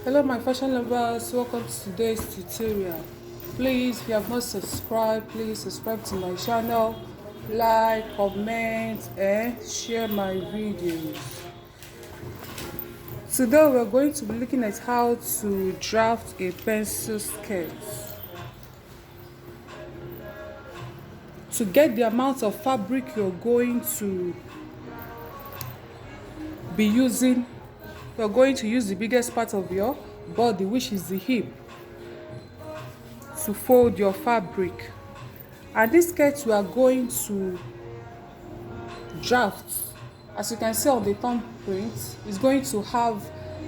Hello my fashion lovers, welcome to today's tutorial. Please, if you have not subscribed, please subscribe to my channel, like, comment and share my videos. Today we're going to be looking at how to draft a pencil skirt. To get the amount of fabric you're going to be using, you're going to use the biggest part of your body, which is the hip, to fold your fabric. And this skirt we are going to draft, as you can see on the thumb print, is going to have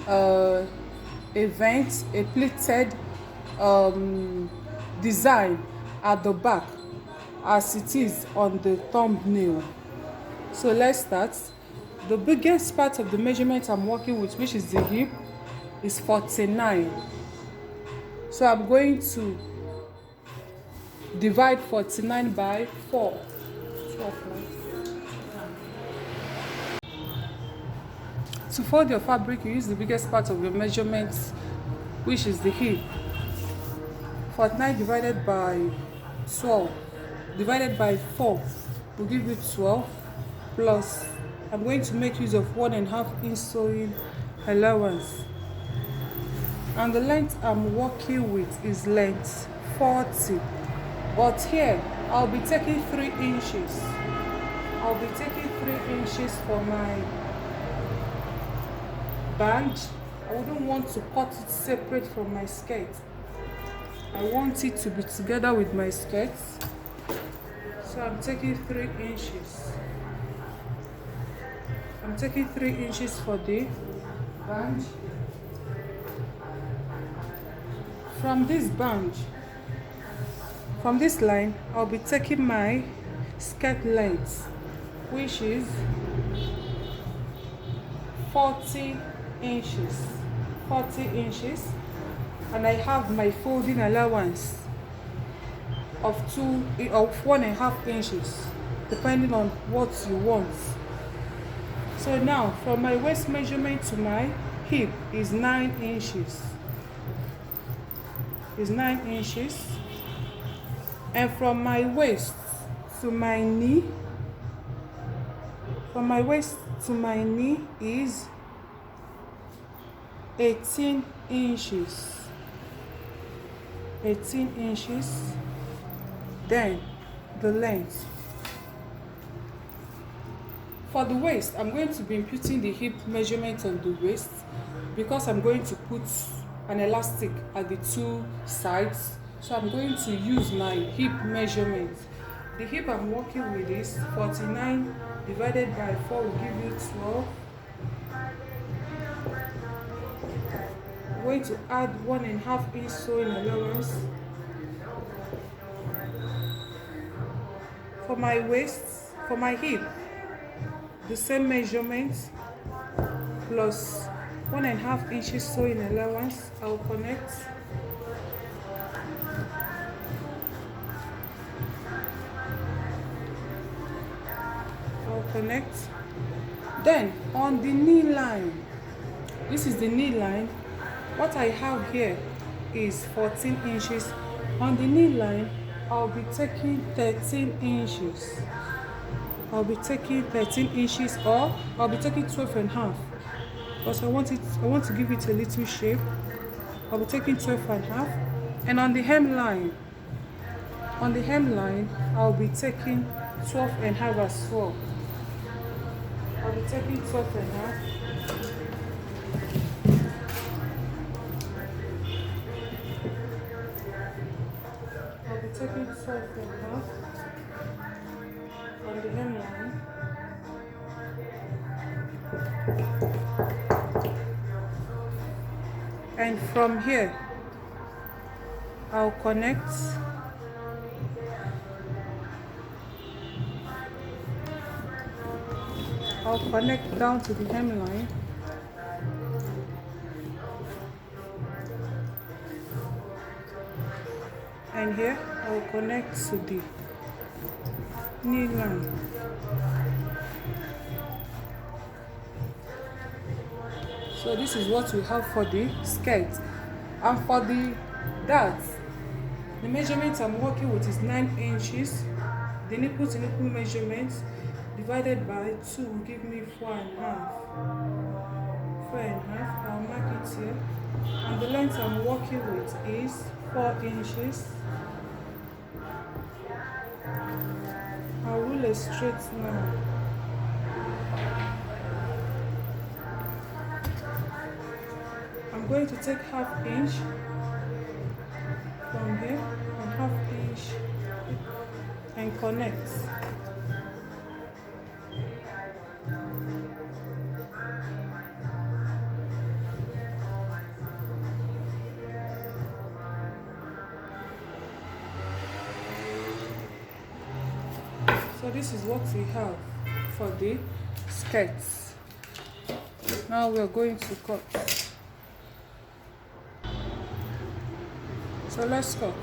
a vent, a pleated design at the back as it is on the thumbnail. So let's start. The biggest part of the measurement I'm working with, which is the hip, is 49. So I'm going to divide 49 by 4. 12. To fold your fabric, you use the biggest part of your measurement, which is the hip. 49 divided by 12 divided by 4 will give you 12, plus I'm going to make use of 1.5 inch sewing allowance. And the length I'm working with is length 40. But here, I'll be taking 3 inches. I'll be taking 3 inches for my band. I wouldn't want to cut it separate from my skirt. I want it to be together with my skirt. So I'm taking 3 inches. I'm taking 3 inches for the band. From this band, from this line, I'll be taking my skirt length, which is 40 inches. 40 inches. And I have my folding allowance of 1.5 inches, depending on what you want. So now, from my waist measurement to my hip is 9 inches. Is 9 inches. And from my waist to my knee, from my waist to my knee is 18 inches. 18 inches. Then the length. For the waist, I'm going to be imputing the hip measurement on the waist because I'm going to put an elastic at the 2 sides. So I'm going to use my hip measurement. The hip I'm working with is 49 divided by 4 will give you 12. I'm going to add 1.5 inch sewing allowance. For my waist, for my hip, the same measurement plus 1.5 inches sewing allowance. I'll connect. Then on the knee line, this is the knee line. What I have here is 14 inches. On the knee line, I'll be taking 13 inches. I'll be taking 13 inches, or I'll be taking 12.5 because I want to give it a little shape. I'll be taking 12.5. And on the hemline, I'll be taking 12.5 as well. I'll be taking 12.5. I'll be taking 12.5 on the hemline. And from here, I'll connect. I'll connect down to the hemline. And here, I'll connect to the knee line. So this is what we have for the skirt. And for the dart, the measurement I'm working with is 9 inches. The nipple to nipple measurement divided by 2 will give me 4.5. 4.5. I'll mark it here. And the length I'm working with is 4 inches. I'll rule a straight now. I'm going to take ½ inch from here and ½ inch and connect. So this is what we have for the skirts. Now we are going to cut. So let's cut.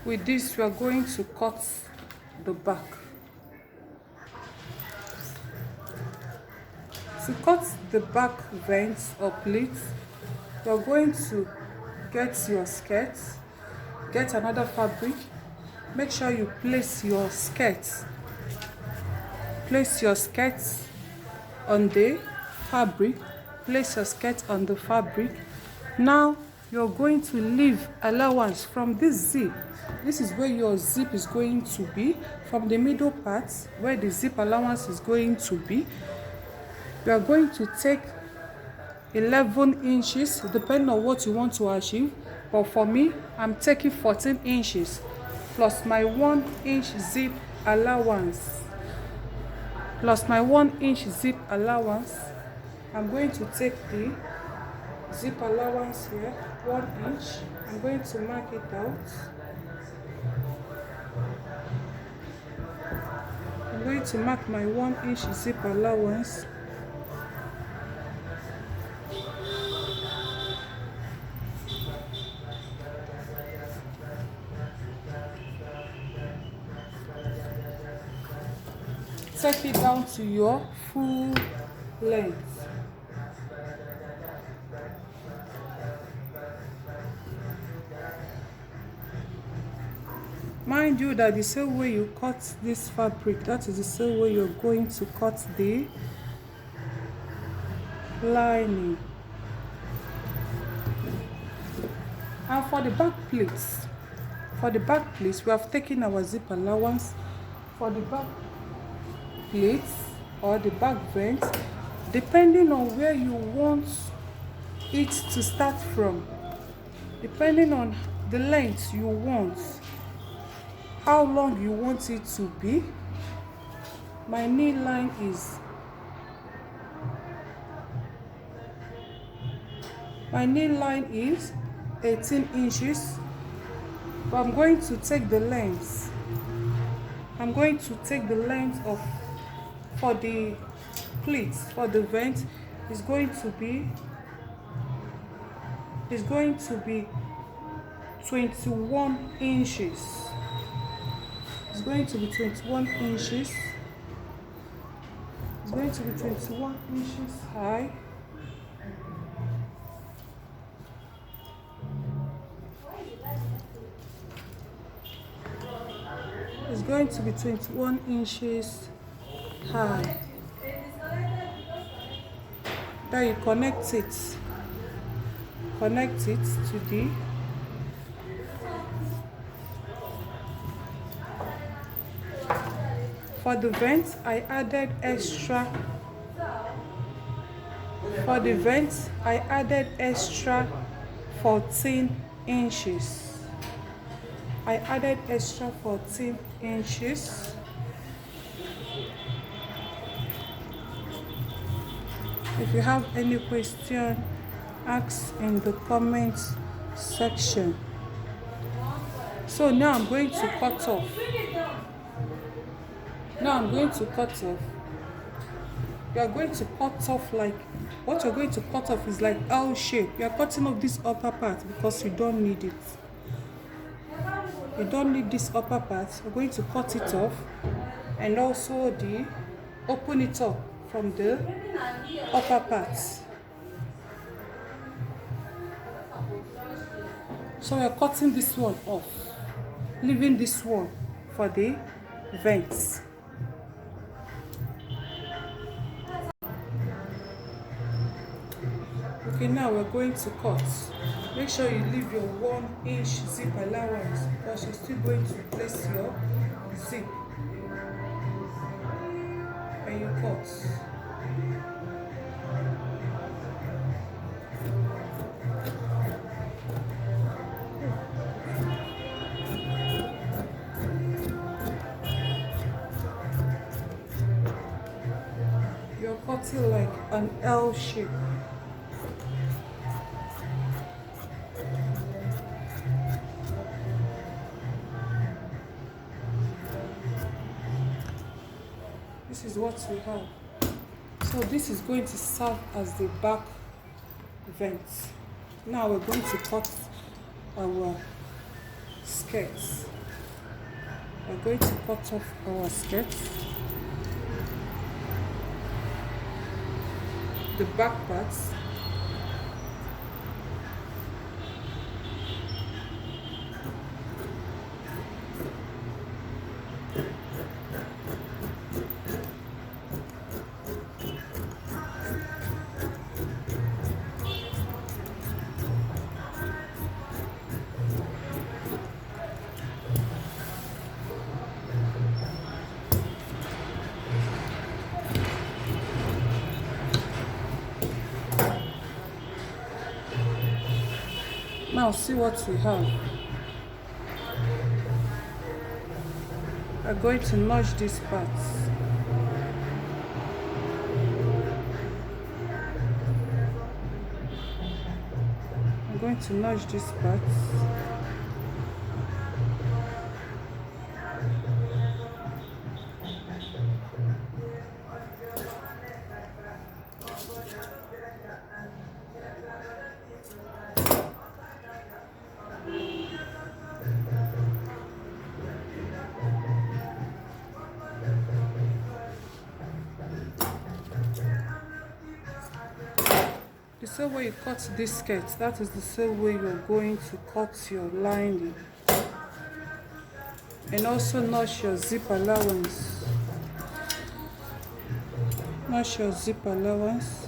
With this, we are going to cut the back. To cut the back vents or pleats, you are going to get your skirt, get another fabric, make sure you place your skirt on the fabric, place your skirt on the fabric. Now you're going to leave allowance from this zip. This is where your zip is going to be, from the middle part where the zip allowance is going to be. We are going to take 11 inches depending on what you want to achieve, but for me I'm taking 14 inches plus my 1 inch zip allowance. I'm going to take the zip allowance here, 1 inch. I'm going to mark it out. I'm going to mark my 1 inch zip allowance. Take it down to your full length. Mind you that the same way you cut this fabric, that is the same way you're going to cut the lining. And for the back pleats, we have taken our zip allowance. For the back pleats or the back vent, depending on where you want it to start from, depending on the length you want, how long you want it to be. My knee line is 18 inches, but I'm going to take the length. Of, for the pleats, for the vent, is going to be 21 inches. It's going to be 21 inches. It's going to be 21 inches high. It's going to be 21 inches high. Then you connect it to the for the vent. I added extra 14 inches. I added extra 14 inches. If you have any question, ask in the comments section. So now I'm going to cut off. You are going to cut off like, what you're going to cut off is like L shape. You are cutting off this upper part because you don't need it. You don't need this upper part. You're going to cut it off, and also open it up from the upper part. So we are cutting this one off, leaving this one for the vents. Okay, now we're going to cut. Make sure you leave your 1 inch zip allowance because you're still going to place your zip and you cut. You're cutting like an L shape. This is what we have. So this is going to serve as the back vent. Now we're going to cut our skirts. We're going to cut off our skirts. The back parts. Now see what we have. We're going to notch these parts. I'm going to notch these parts. The same way you cut this skirt, that is the same way you're going to cut your lining. And also notch your zip allowance. Notch your zip allowance.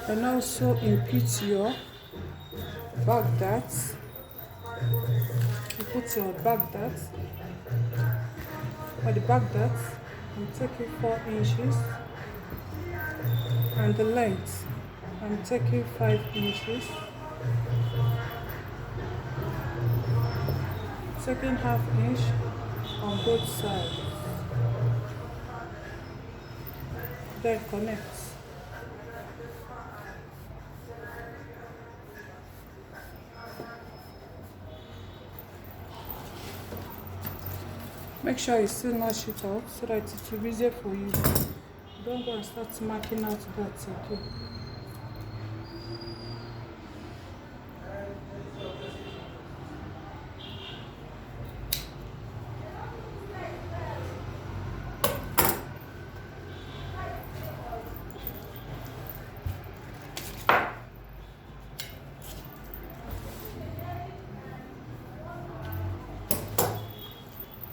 And also impute your back darts. You put your back dart. For the back dart, I'm taking 4 inches. And the length, I'm taking 5 inches. Taking ½ inch on both sides. Then connect. Make sure you still notch it out so that it will be easier for you. Don't go and start marking out dots, okay?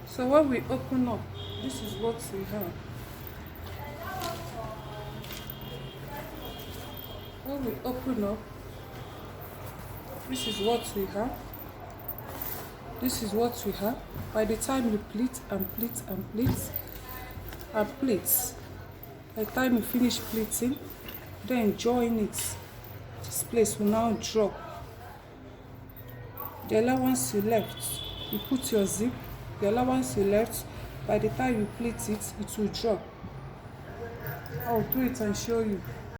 So when we open up, this is what we have. When we open up, this is what we have. This is what we have. By the time you pleat and pleat and pleat, and pleats. By the time you finish pleating, then join it. This place will now drop. The allowance you left, you put your zip, the allowance you left, by the time you pleat it, it will drop. I'll do it and show you.